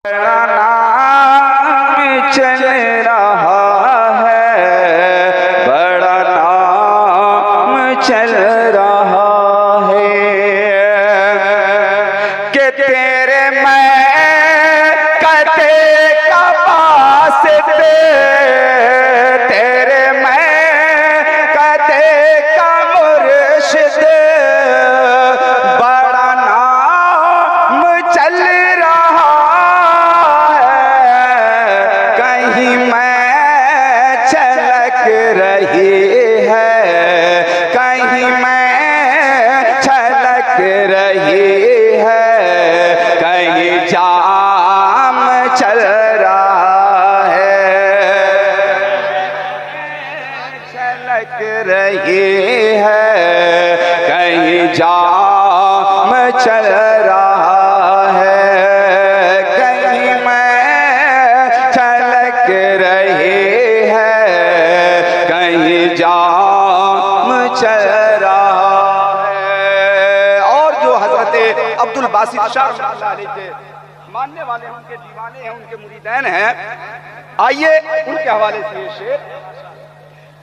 बड़ा नाम चल रहा है, बड़ा नाम चल रहा है कि तेरे मैं कते का वास्ते, तेरे मैं कते का मुर्शिद, बड़ा नाम चल रहा रही है, कहीं मैं छलक रही है, कहीं जाम चल रहा है, छलक रही है, कहीं जाम चल रहा है, कहीं मैं छलक रही जाम चल रहा है। और जो हजरत अब्दुल बासित शाह के मानने वाले हैं, उनके दीवाने हैं, उनके मुरीदैन हैं, आइए उनके हवाले से ये शेर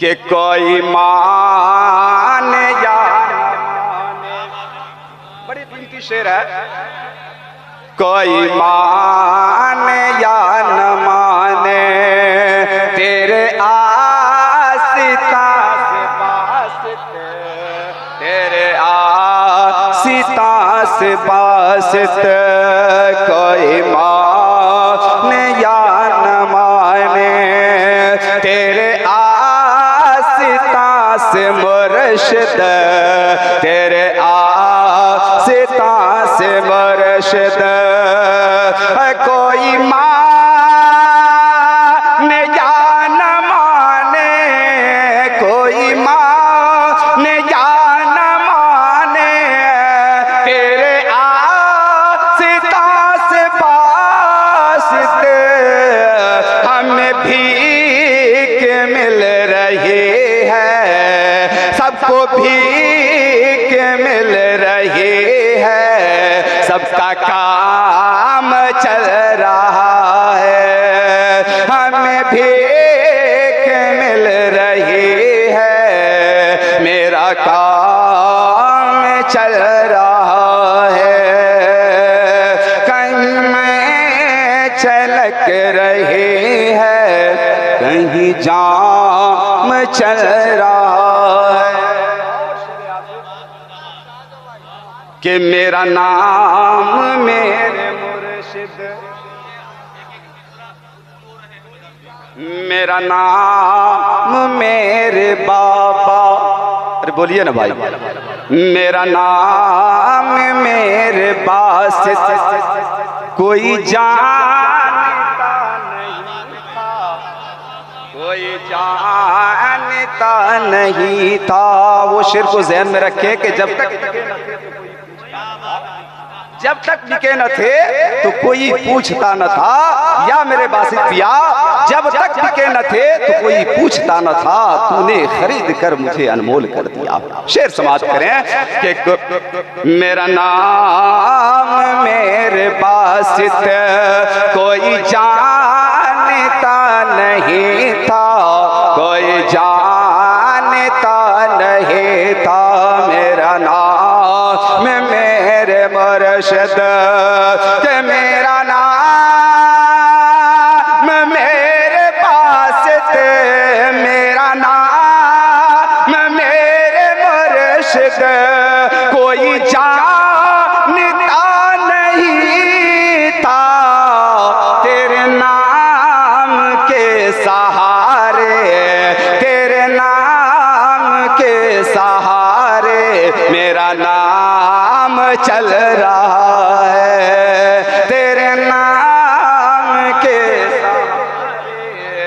कि कोई माने या माने, बड़ी कीमती शेर है, कोई माने या न माने तेरे से बासित, कोई माने या न माने तेरे आसिता से मुर्शिद, तेरे आसिता से मुर्शिद, कोई माने या न माने, कोई माने या सबको भीख मिल रही है, सबका काम चल रहा है, हमें भीख मिल रही है, मेरा काम चल रहा है, कहीं मैं छलक रही है, कहीं जाम चल रहा है कि मेरा नाम मेरे मुर्शिद, मेरा नाम मेरे बाबा, अरे बोलिए ना भाई, मेरा नाम मेरे बासित, कोई जानता नहीं था, कोई जानता नहीं था। वो शेर को ज़हन में रखे कि जब तक बिके न थे तो कोई पूछता न था, या मेरे बासित पिया जब तक बिके न थे तो कोई पूछता न था, तूने खरीद कर मुझे अनमोल कर दिया। शेर समाज करें कि मेरा नाम मेरे बासित, कोई जानता नहीं था, कोई जानता नहीं था, मेरा नाम मेरे मुर्शिद, कि मेरा नाम मेरे बासित, मेरा नाम मेरे मुर्शिद, कोई जानता नहीं था, तेरे नाम के सहारे, तेरे नाम के सहारे मेरा नाम चल रहा है, तेरे नाम के सहारे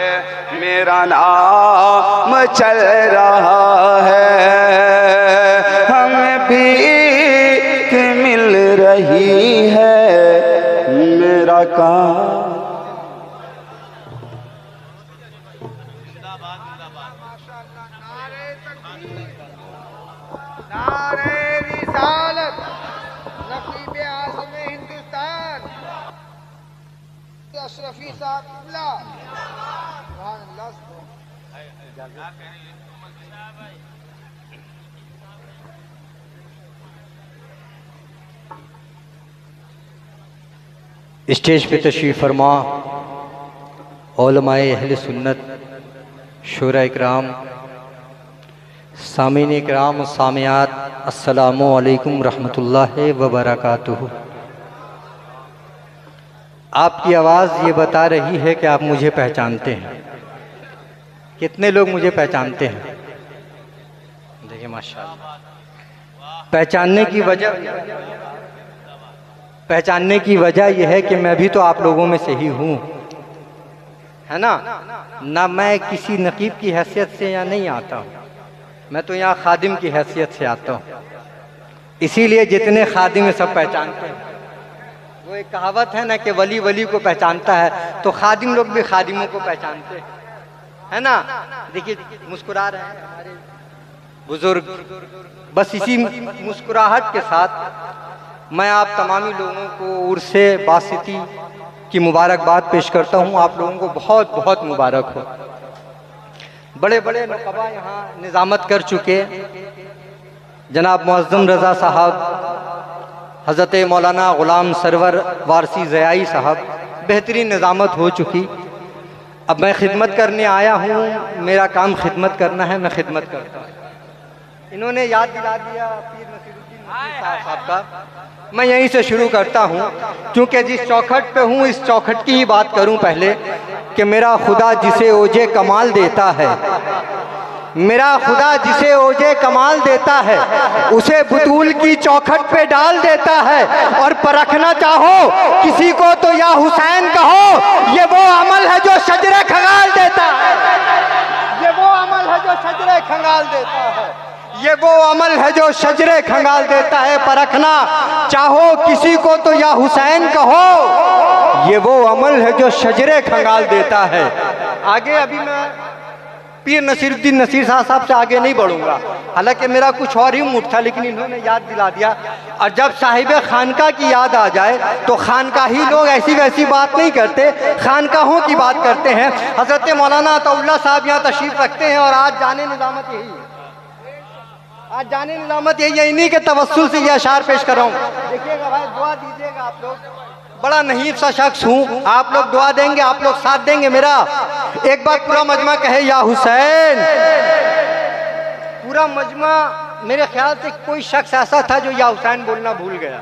मेरा नाम चल रहा है, हमें भीख मिल रही है, मेरा काम नारे रिसालत, नकीब आज़म हिंदुस्तान। अशरफी साहब किबला। स्टेज पे तशरीफ़ फरमा उलमाए अहले सुन्नत, शूरा इकराम, सामीन इकराम, सामियात, अस्सलामु अलैकुम रहमतुल्लाहि व बरकातुहू। आपकी आवाज़ ये बता रही है कि आप मुझे पहचानते हैं। कितने लोग मुझे पहचानते हैं? देखिए माशाअल्लाह। पहचानने की वजह यह है कि मैं भी तो आप लोगों में से ही हूँ, है ना मैं किसी नकीब की हैसियत से यहाँ नहीं आता हूँ, मैं तो यहाँ खादिम की हैसियत से आता हूँ। इसीलिए जितने खादिम है सब पहचानते हैं। वो एक कहावत है ना कि वली वली को पहचानता है, तो खादिम लोग भी खादिमों को पहचानते हैं, है ना। देखिए मुस्कुरा रहे हैं हमारे बुजुर्ग। बस इसी मुस्कुराहट के साथ मैं आप तमामी लोगों को उर्से बासिती की मुबारकबाद पेश करता हूँ। आप लोगों को बहुत बहुत मुबारक हो। बड़े बड़े नुक़बा यहाँ निज़ामत कर चुके, जनाब मुअज़्ज़म रज़ा साहब, हज़रत मौलाना ग़ुलाम सरवर वारसी ज़याई साहब, बेहतरीन निज़ामत हो चुकी। अब मैं खिदमत करने आया हूँ, मेरा काम खिदमत करना है, मैं खिदमत करता हूँ। इन्होंने याद दिला दिया पीर नसीरुद्दीन साहब का। मैं यहीं से शुरू करता हूँ, क्योंकि जिस चौखट पे हूँ इस चौखट की ही बात करूँ पहले कि मेरा खुदा जिसे ओजे कमाल देता है, मेरा खुदा जिसे ओजे कमाल देता है, उसे बुतूल की चौखट पे डाल देता है। और परखना चाहो किसी को तो या हुसैन कहो, ये वो अमल है जो शजरे खंगाल देता है, ये वो अमल है जो शजरे खंगाल देता है, ये वो अमल है जो शजरे खंगाल देता है। परखना चाहो किसी को तो या हुसैन कहो, ये वो अमल है जो शजरे खंगाल देता है। आगे अभी मैं पीर नसीरुद्दीन नसीर साहब से आगे नहीं बढ़ूंगा, हालांकि मेरा कुछ और ही मूड था, लेकिन इन्होंने याद दिला दिया। और जब साहिब खानका की याद आ जाए तो खानकाही लोग ऐसी वैसी बात नहीं करते, खानकाहों की बात करते हैं। हज़रत मौलाना अताउल्लाह साहब यहाँ तशरीफ़ रखते हैं और आज जाने निज़ामत यही है, आज जाने निज़ामत यही है। इन्हीं के तवस्सुल से यह अशार पेश कर रहा हूँ। देखिएगा भाई, दुआ दीजिएगा आप लोग। बड़ा नहीब सा शख्स हूँ, आप लोग दुआ देंगे, आप लोग साथ देंगे मेरा। एक बार पूरा मजमा कहे या हुसैन। पूरा मजमा, मेरे ख्याल से कोई शख्स ऐसा था जो या हुसैन बोलना भूल गया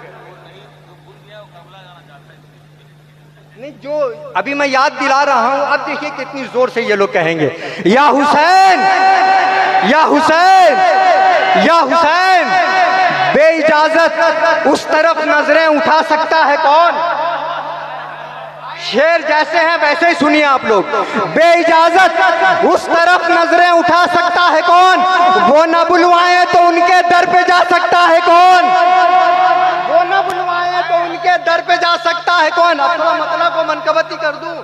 नहीं। जो अभी मैं याद दिला रहा हूँ, अब देखिए कितनी जोर से ये लोग कहेंगे या हुसैन, या हुसैन, या हुसैन। बेइजाजत उस तरफ नजरें उठा सकता है कौन? शेर जैसे हैं वैसे ही सुनिए आप लोग। बेइजाजत उस तरफ नजरें उठा सकता है कौन? वो न बुलवाए तो उनके दर पे जा सकता है कौन? वो न बुलवाए तो उनके दर पे जा सकता है कौन? अपना मतलब को मनकबती कर दूं,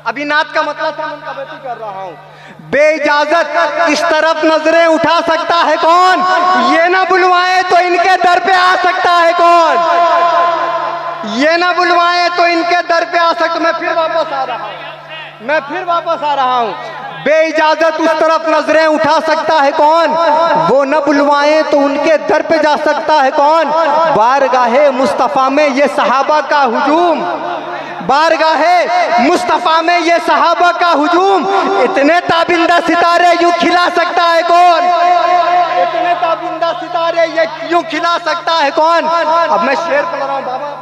अभी नात का मतलब था, मनकबती कर रहा हूं। बेइजाजत इस तरफ नजरें उठा सकता है कौन? ये ना बुलवाए तो इनके दर पे आ सकता है कौन? ये ना बुलवाए तो इनके दर पे आ सकता। मैं फिर वापस आ रहा हूँ, बेइजाजत उस तरफ नजरें उठा सकता है कौन? वो न बुलवाए तो उनके दर पे जा सकता है कौन? बारगाहे मुस्तफ़ा में ये सहाबा का हुजूम, बारगाहे मुस्तफ़ा में ये सहाबा का हुजूम, इतने ताबिंदा सितारे यूं खिला सकता है कौन? इतने ताबिंदा सितारे ये यूं खिला सकता है कौन? अब मैं शेर पढ़ रहा हूँ, बाबा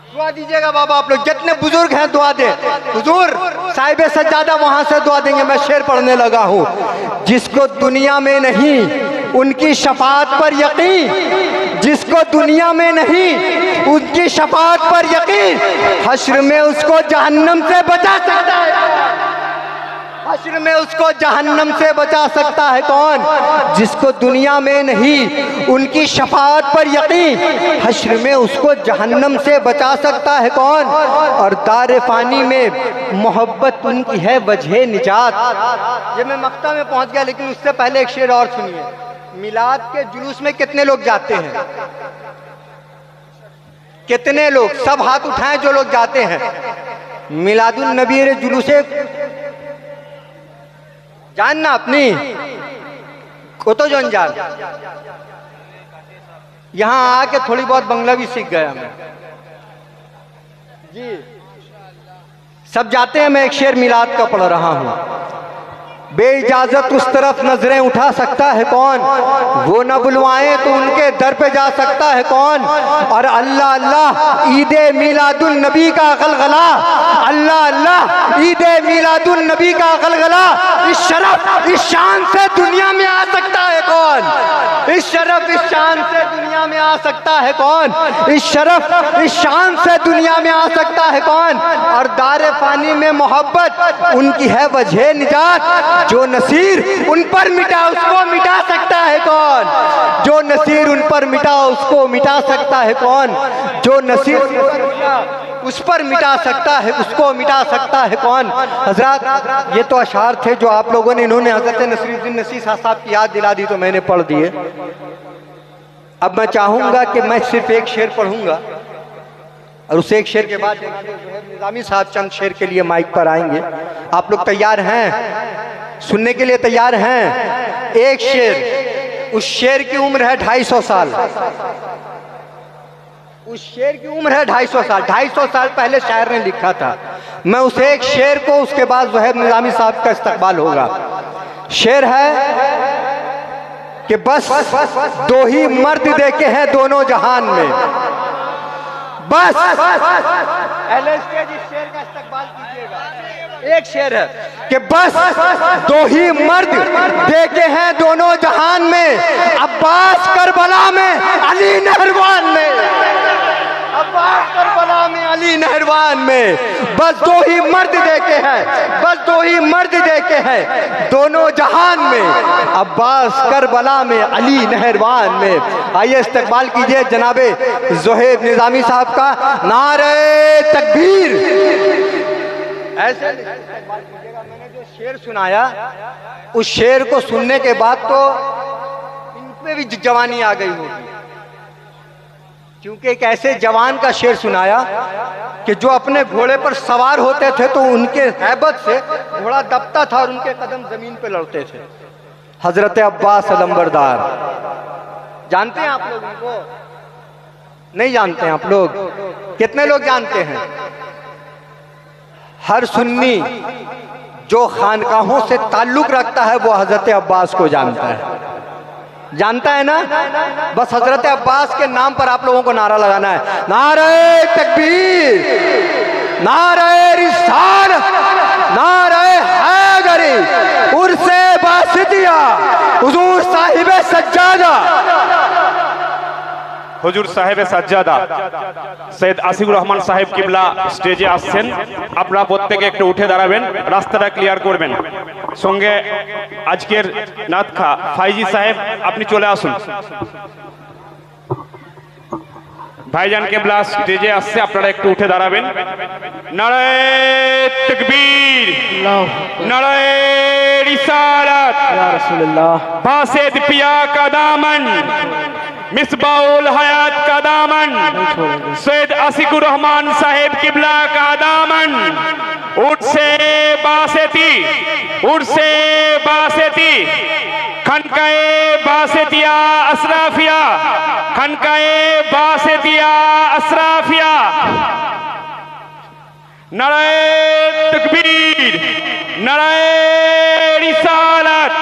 दुआ दीजिएगा। बाबा आप लोग जितने बुजुर्ग हैं दुआ दे। हुजूर साहिब सज्जादा वहां से दुआ देंगे। मैं शेर पढ़ने लगा हूँ। जिसको दुनिया में नहीं उनकी शफाअत पर यकीन, जिसको दुनिया में नहीं उनकी शफाअत पर यकीन, हश्र में उसको जहन्नम से बचा सकता है। हश्र में उसको जहन्नम से बचा सकता है कौन? जिसको दुनिया में नहीं उनकी शफाअत पर यकीन, हश्र में उसको जहन्नम से बचा सकता है कौन? और दार फानी में मोहब्बत उनकी है वजह निजात। ये मैं मक्ता में पहुंच गया, लेकिन उससे पहले एक शेर और सुनिए। मिलाद के जुलूस में कितने लोग जाते हैं? कितने लोग, सब हाथ उठाएं जो लोग जाते हैं मिलादुन नबी रे जुलूसे जानना अपनी को तो जौन जान। यहाँ आके थोड़ी बहुत बंगला भी सीख गया मैं जी। सब जाते हैं, मैं एक शेर मिलाद का पढ़ रहा हूँ। बेइजाजत उस तरफ नजरें उठा सकता है कौन, वो न बुलवाएं तो उनके दर पे जा सकता है कौन। और अल्लाह अल्लाह ईदे मिलादुन नबी का गलगला, अल्लाह अल्लाह ईदे मिलादुन नबी का गलगला। इस शरफ इस शान से दुनिया में आ सकता है कौन, इस शरफ इस शान से दुनिया में आ सकता है कौन, इस शरफ इस शान से दुनिया में आ सकता है कौन। और दारे फानी में मोहब्बत उनकी है वजह निजात, जो नसीर उन पर मिटा उसको मिटा सकता है कौन, जो नसीर उन पर मिटा उसको मिटा सकता है कौन, जो नसीर उस पर मिटा सकता है उसको मिटा सकता है कौन। हजरत ये तो अशार थे जो आप लोगों ने, इन्होंने हजरत नसीरुद्दीन नसी साहब की याद दिला दी तो मैंने पढ़ दिए। अब मैं चाहूंगा कि मैं सिर्फ एक शेर पढ़ूंगा और उस एक शेर के बाद निजामी साहब चंद शेर के लिए माइक पर आएंगे। आप लोग तैयार हैं, सुनने के लिए तैयार हैं? एक शेर, उस शेर की उम्र है 250 साल, उस शेर की उम्र है 250 साल। 250 साल पहले शायर ने लिखा था। मैं उस एक शेर को, उसके बाद ज़ुहैब निज़ामी साहब का इस्तकबाल होगा। शेर है कि बस दो ही मर्द देखे हैं दोनों जहान में, बस इस शेर का इस्तकबाल कीजिएगा। एक शेर है कि बस दो ही मर्द देखे हैं दोनों जहान में, अब्बास करबला में अली नहरवान में, अब्बास करबला में अली नहरवान में। बस दो ही मर्द देखे हैं, बस दो ही मर्द देखे हैं दोनों जहान में, अब्बास करबला में अली नहरवान में। आइए इस्तकबाल कीजिए जनाबे ज़ुहैब निज़ामी साहब का। नारे तकबीर। ऐसे इस्तकबाल कीजिएगा। मैंने जो शेर सुनाया उस शेर को सुनने के बाद तो इनपे भी जवानी आ गई होगी, क्योंकि एक ऐसे जवान का शेर सुनाया कि जो अपने घोड़े पर सवार होते थे तो उनके हैबत से घोड़ा दबता था और उनके कदम जमीन पे लड़ते थे। हजरत अब्बास अलंबरदार, जानते हैं आप लोग इनको? नहीं जानते हैं आप लोग? कितने लोग जानते हैं? हर सुन्नी जो खानकाहों से ताल्लुक रखता है वो हजरत अब्बास को जानता है, जानता है ना? बस हजरत अब्बास के नाम पर आप लोगों को नारा लगाना है। नारे तकबीर, नारे रिसालत, नारे हैदरी, उर्से बासितिया, हुजूर साहिबे सज्जादा, হুজুর সাহেবে সাজ্জাদা সৈয়দ আসিফুর রহমান সাহেব কিবলা স্টেজে আসছেন। আপনারা প্রত্যেকে একটু উঠে দাঁড়াবেন, রাস্তাটা ক্লিয়ার করবেন। সঙ্গে আজকের নাতখা ফাইজি সাহেব আপনি চলে আসুন। ভাইজান কিবলা স্টেজে আসছে, আপনারা একটু উঠে দাঁড়াবেন। নারায়ে তাকবীর, নারায়ে রিসালাত, ইয়া রাসূলুল্লাহ, বাসেদ পিয়া का दामन, मिसबाउल हयात का दामन, सैयद आसिकुर रहमान साहेब किबला का दामन। उठ से बासेती, उठ से बासेती, खनकाए बासेतिया असराफिया, खनकाए बासेतिया असराफिया। नारे तकबीर, नारे रिसालत,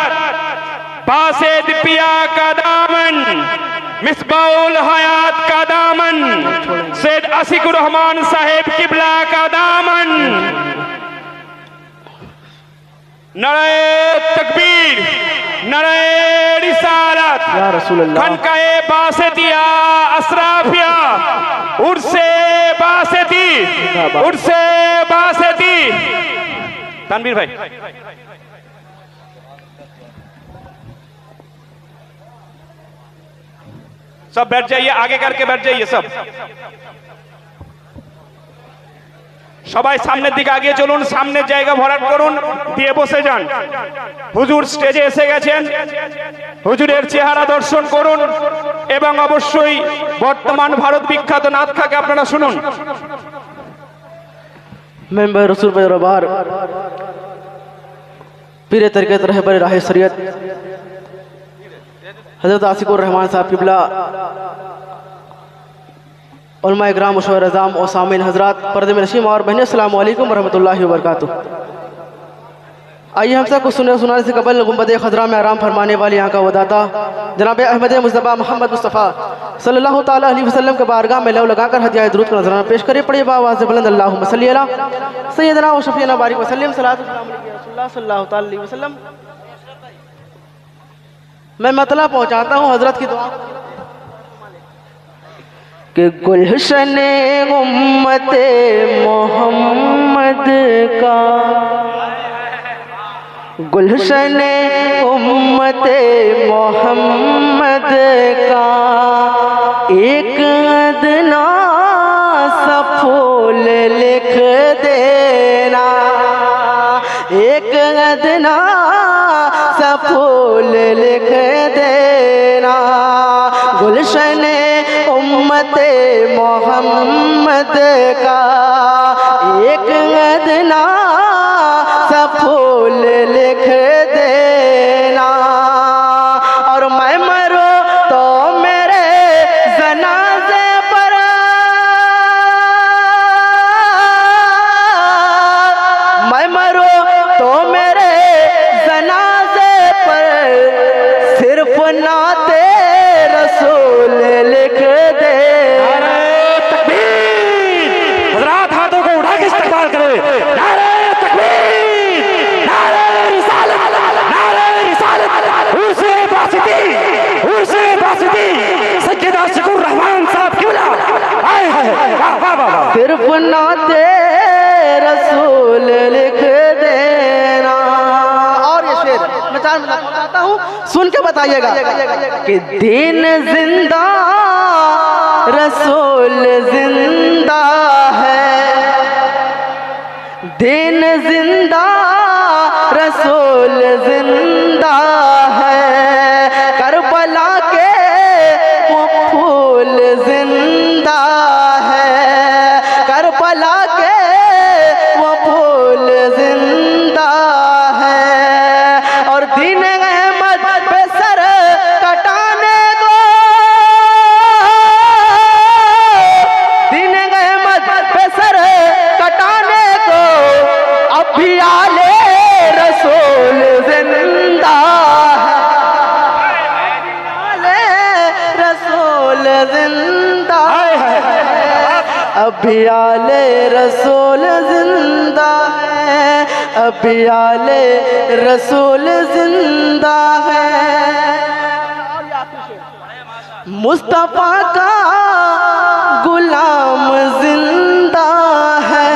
बासेद पिया का दामन, मिसबाउल हयात का दामन, सैयद आसिकुर रहमान साहेब किबला का दामन। नारे तकबीर, नारे रिसालत, या रसूलुल्लाह, खनकाए बासेतिया असराफिया, उर्से बासेती, उर्से बासेती। तनवीर भाई सब बैठ जाइए, आगे करके बैठ जाइए सब। সবাই সামনের দিকে আগিয়ে চলুন, সামনের জায়গা ভরাট করুন, দিয়ে বসে যান। হুজুর স্টেজে এসে গেছেন, হুজুরের চেহারা দর্শন করুন। এবং অবশ্যই বর্তমান ভারত বিখ্যাত নাথ খাকে আপনারা শুনুন। मेंबर रसूल दरबार पीर तरीक़त रहबर राह शरीयत हज़रत आसिकुर रहमान साहब किबला, उलमा इकराम, मुशव्वर अज़ाम और सामीन हज़रात, पर्दे में नशीम और बहनें, अस्सलामु अलैकुम वरहमतुल्लाहि वबरकातुह। आइए हम सबको सुनाने से कबल गुंबद खजरा में आराम फरमाने वाले यहाँ का वदाता जनाब अहमद मुस्तफ़ा मोहम्मद मुस्तफ़ा सल्लल्लाहु ताला अलैहि वसल्लम के बारगाह में लव लगाकर हदिया दुरूद का नजराना पेश करे। पड़े बावाज़ बुलंद अल्लाहुम्मा सल्ली अला सय्यदना व शफ़ीना बारिक वसल्लम सल्लल्लाहु ताला अलैहि वसल्लम। मैं मतलब पहुँचाता हूँ हजरत की दुआ कि गुलशन उम्मते मोहम्मद का, गुलशन उम्मते मोहम्मद का एक अदना सा फूल लिख देना, एक अदना सा फूल लिख देना। गुलशन उम्मते मोहम्मद का एक अदना सा फूल लिख देना। और मैं मरो तो मेरे जनाजे पर, मैं मरो तो मेरे जनाजे पर सिर्फ नाते रसूल लिख दे। हजरात हाथों को उठा के इस्तकबाल करें। नारे तकबीर, नारे रिसालत, नारे रिसालत, उर्से बासिती, उर्से बासिती, सैयद आसिकुर रहमान साहब किबला। आए हाय वाह वाह वाह। सिर्फ नाते रसूल लिख देना। और ये शेर मैं चार मिनट बताता हूँ, सुन के बताइएगा कि दिन जिंदा रसूल जिंदा है, दिन जिंदा रसूल जिंदा है। करबला के वो फूल जिंदा है, करबला के वो फूल जिंदा है। और दीन अहमद पे सर कटाने को, दीन अहमद पे सर कटाने को अब भी आले रसूल जिंदा है, आले रसूल जिंदा है। अभी आले रसूल जिंदा है, अभी आले रसूल जिंदा है। मुस्तफा का गुलाम जिंदा है,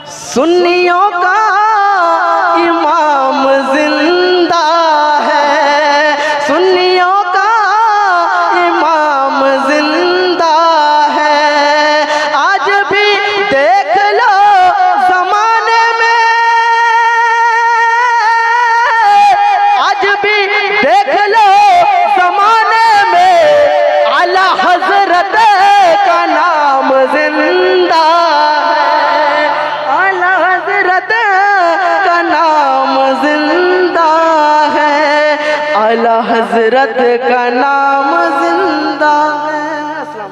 सुन्नियों का इमाम जिंदा है, सुन्नियों का इमाम जिंदा है। आज भी देख लो जमाने में, आज भी देख लो जमाने में आला हजरत का नाम जिंदा है, आला हजरत का नाम जिंदा है, आला हजरत का नाम जिंदा है। अस्सलाम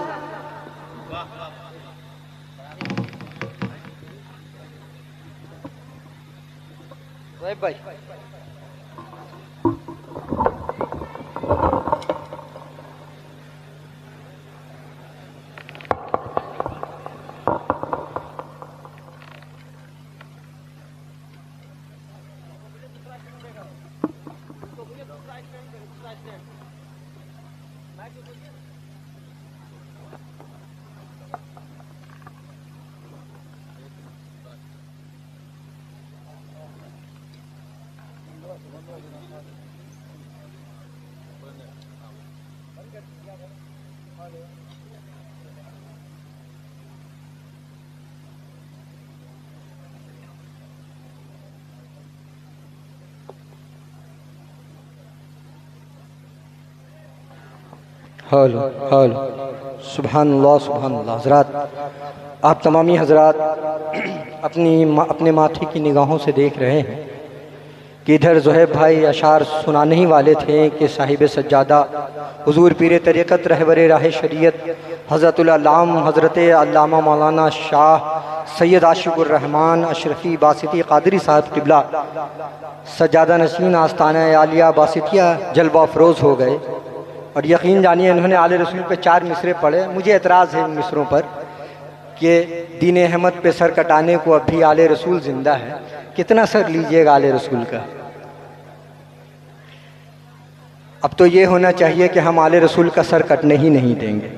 वालेकुम भाई। हेलो हेलो, सुभानअल्लाह सुभानअल्लाह। हजरात, आप तमामी हजरात अपने माथे की निगाहों से देख रहे हैं कि इधर ज़ुहैब भाई अशार सुनाने ही वाले थे कि साहिब सज्जादा हुजूर पीर तरीक़त रहबर राह शरीयत हज़रतुल अल्लाम हज़रत अल्लामा मौलाना शाह सैयद आशिकुर रहमान अशरफी बासिती क़ादरी साहब क़िबला सज्जादा नशीन आस्ताना आलिया बासितिया जलवा अफरोज़ हो गए। और यकीन जानिए इन्होंने आले रसूल पे 4 मिसरे पढ़े। मुझे एतराज़ है इन मिसरों पर कि दीन अहमद पे सर कटाने को अब भी आले रसूल ज़िंदा है। कितना सर लीजिएगा आले रसूल का? अब तो ये होना चाहिए कि हम आले रसूल का सर कटने ही नहीं देंगे।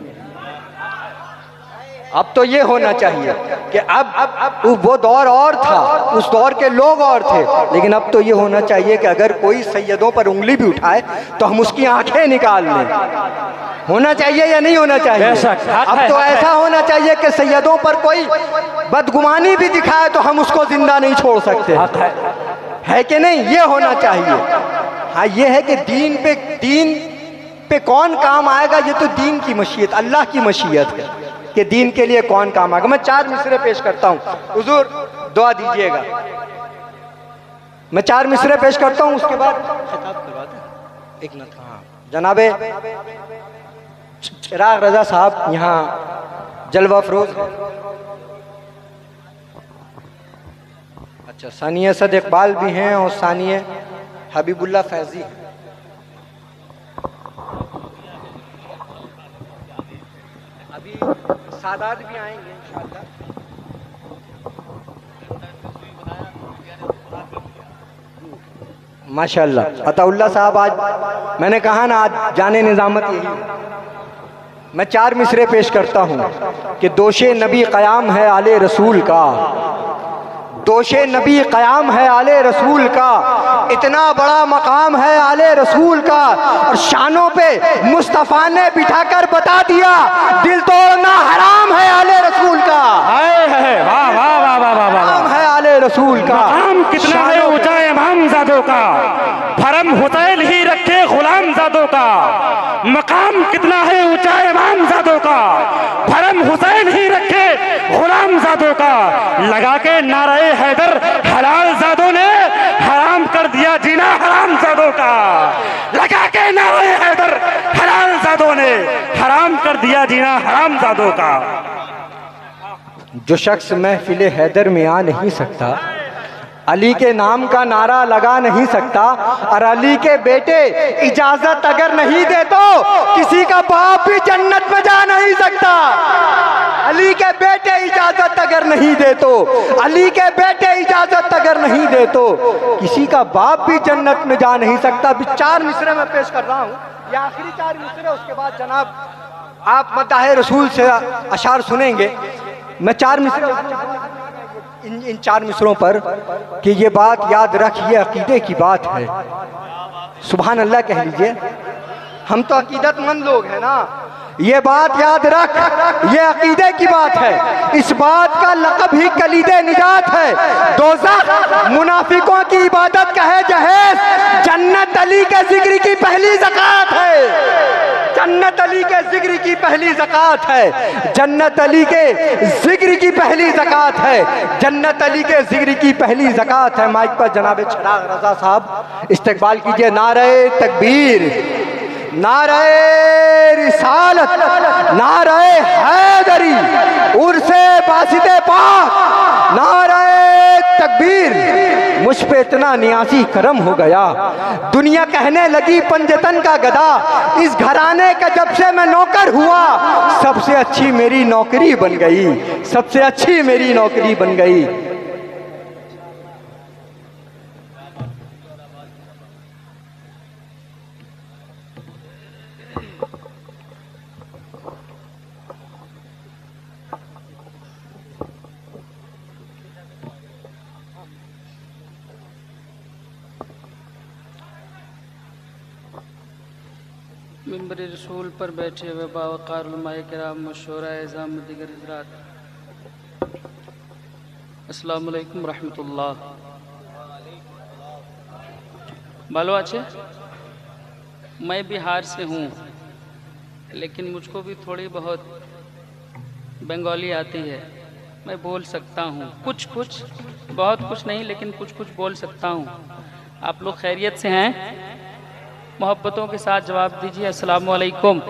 अब तो ये होना चाहिए कि अब वो दौर और था, उस दौर के लोग और थे, लेकिन अब तो ये होना चाहिए कि अगर कोई सैयदों पर उंगली भी उठाए तो हम उसकी आंखें निकाल लें। होना चाहिए या नहीं होना चाहिए? अब तो ऐसा होना चाहिए कि सैयदों पर कोई बदगुमानी भी दिखाए तो हम उसको जिंदा नहीं छोड़ सकते, है कि नहीं? ये होना चाहिए। हाँ, ये है कि दीन पे कौन काम आएगा, ये तो दीन की मशीयत, अल्लाह की मशीयत है कि दीन के लिए कौन काम आएगा। मैं 4 मिसरे पेश करता हूँ, हुजूर दुआ दीजिएगा। मैं 4 मिसरे पेश करता हूँ, उसके बाद खिताब करवा दें। एक मिनट। हाँ, जनाबे चिराग रजा साहब यहाँ जलवा अफरोज है। अच्छा, सानिया सद इकबाल भी हैं और सानिया हबीबुल्लाह फैजी हैं। अभी सादात भी आएंगे इंशाअल्लाह। माशाअल्लाह। अताउल्लाह साहब, आज मैंने कहा ना, आज जाने निजामत यही है। मैं 4 मिसरे पेश करता हूँ कि दोषे नबी क़याम है आले रसूल का, दोषे नबी क़याम है आले रसूल का, इतना बड़ा मकाम है आले रसूल का, और शानों पे मुस्तफ़ा ने बिठाकर बता दिया दिल तोड़ना हराम है आले रसूल का। वाह वाह वाह वाह वाह हराम है आले रसूल का। मकाम कितना है ऊंचा इमाम ज़ादों का, फरम हुसैन ही रखे गुलाम ज़ादों का। मकाम कितना है ऊंचा इमाम ज़ादों का, फरम हुसैन ही रखे गुलाम ज़ादों का। लगा के नारे हैदर हलाल ज़ादों ने हराम कर दिया जीना हराम ज़ादों का। लगा के नारे हैदर हलाल ज़ादों ने हराम कर दिया जीना हराम ज़ादों का। जो शख्स महफिल हैदर में आ नहीं सकता, अली के नाम का नारा लगा नहीं सकता, और अली के बेटे इजाजत अगर नहीं दे तो किसी का बाप भी जन्नत में जा नहीं सकता। अली के बेटे इजाजत अगर नहीं दे तो, अली के बेटे इजाजत अगर नहीं दे तो किसी का बाप भी जन्नत में जा नहीं सकता। अभी 4 मिसरे में पेश कर रहा हूँ, ये आखिरी 4 मिसरे, उसके बाद जनाब आप मदाह रसूल से अशार सुनेंगे। मैं 4 मिसरे इन 4 मिसरों पर कि ये बात याद रख, ये अकीदे की बात है। सुभान अल्लाह कह लीजिए, हम तो अकीदतमंद लोग हैं ना। ये बात याद रख, ये अकीदे की बात है। इस बात का लक़ब ही कलीदे निजात है। दोज़ख मुनाफिकों की इबादत का है जहेज, जन्नत अली के जिक्र की पहली ज़कात है। जन्नत अली के जिक्र की पहली ज़कात है। जन्नत अली के जिक्र की पहली ज़कात है। जन्नत अली के जिक्र की पहली ज़कात है। माइक पर जनाब चिराग रजा साहब इस्तकबाल कीजिए। नारे तकबीर, नारे रिसालत, नारे हैदरी, उर्से बासिते पाक, नारे तकबीर। मुझ पे इतना नियाज़ी करम हो गया, दुनिया कहने लगी पंजतन का गदा। इस घराने का जब से मैं नौकर हुआ, सबसे अच्छी मेरी नौकरी बन गई, सबसे अच्छी मेरी नौकरी बन गई। मिंबर रसूल पर बैठे हुए बावकार उलमाए किराम, मशूरा एज़ाम, दिगर हज़रात, अस्सलाम वालेकुम रहमतुल्लाह। ভালো আছে? मैं बिहार से हूँ। लेकिन मुझको भी थोड़ी बहुत बंगाली आती है, मैं बोल सकता हूँ कुछ कुछ, बहुत कुछ नहीं लेकिन कुछ कुछ बोल सकता हूँ। आप लोग खैरियत से हैं? मोहब्बतों के साथ जवाब दीजिए अस्सलाम वालेकुम।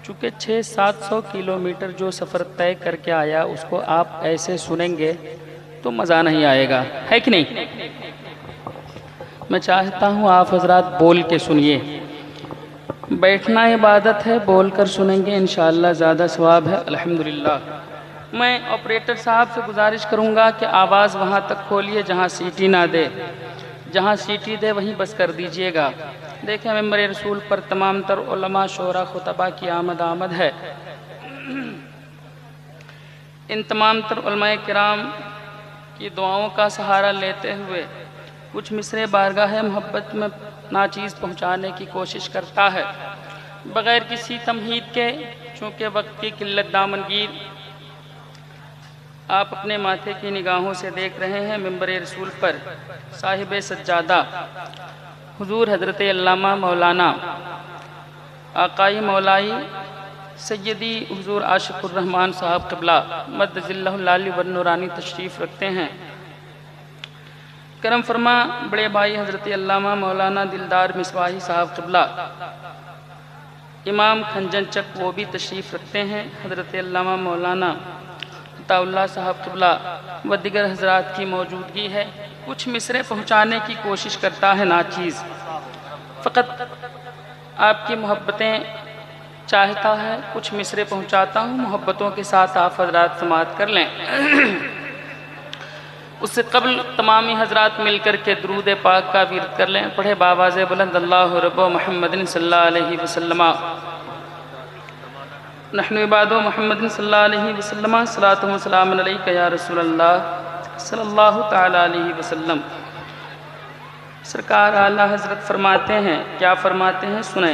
चूँकि 600-700 किलोमीटर जो सफ़र तय करके आया उसको आप ऐसे सुनेंगे तो मज़ा नहीं आएगा, है कि नहीं? मैं चाहता हूँ आप हजरात बोल के सुनिए। बैठना इबादत है, बोल कर सुनेंगे इंशाअल्लाह ज़्यादा सवाब है। अल्हम्दुलिल्लाह। मैं ऑपरेटर साहब से गुजारिश करूँगा कि आवाज़ वहाँ तक खोलिए जहाँ सीटी ना दे, जहाँ सीटी दे वहीं बस कर दीजिएगा। देखें मेंबर रसूल पर तमाम तर उलमा शोरा खुतबा की आमद है। इन तमाम तर उलमा किराम की दुआओं का सहारा लेते हुए कुछ मिसरे बारगाह मोहब्बत में नाचीज़ पहुँचाने की कोशिश करता है बग़ैर किसी तमहीद के। चूँकि वक्त की किल्लत दामनगीर आप अपने माथे की निगाहों से देख रहे हैं मिंबर रसूल पर साहिब सज्जादा हुजूर हज़रत अल्लामा मौलाना आकाई मौलाई सैयदी हुजूर आशिकुर रहमान साहब क़िबला मद्दजिल्लहुल व नूरानी तशरीफ़ रखते हैं। करम फरमा बड़े भाई हज़रत अल्लामा मौलाना दिलदार मिसवाही साहब क़िबला इमाम खंजन चक वो भी तशरीफ़ रखते हैं। हज़रत अल्लामा मौलाना अताउल्लाह साहब क़िबला व दिगर हज़रात की मौजूदगी है। कुछ मिसरे पहुँचाने की कोशिश करता है नाचीज़, फ़कत आपकी मोहब्बतें चाहता है कुछ मिसरे पहुँचाता हूँ। मोहब्बतों के साथ आप हज़रात समाअत कर लें। उससे कबल तमामी हज़रात मिल कर के दरूद पाक का विरद कर लें। पढ़े बावाज़े बुलंद अल्लाहु रब्बो मुहम्मदिन सल्लल्लाहु अलैहि वसल्लम नहनु इबादो मुहम्मदिन सल्लल्लाहु अलैहि वसल्लम सलातु व सलाम अलैका या रसूलल्लाह सल्लल्लाहु तआला अलैहि वसल्लम। सरकार आला हज़रत फरमाते हैं, क्या फरमाते हैं सुने।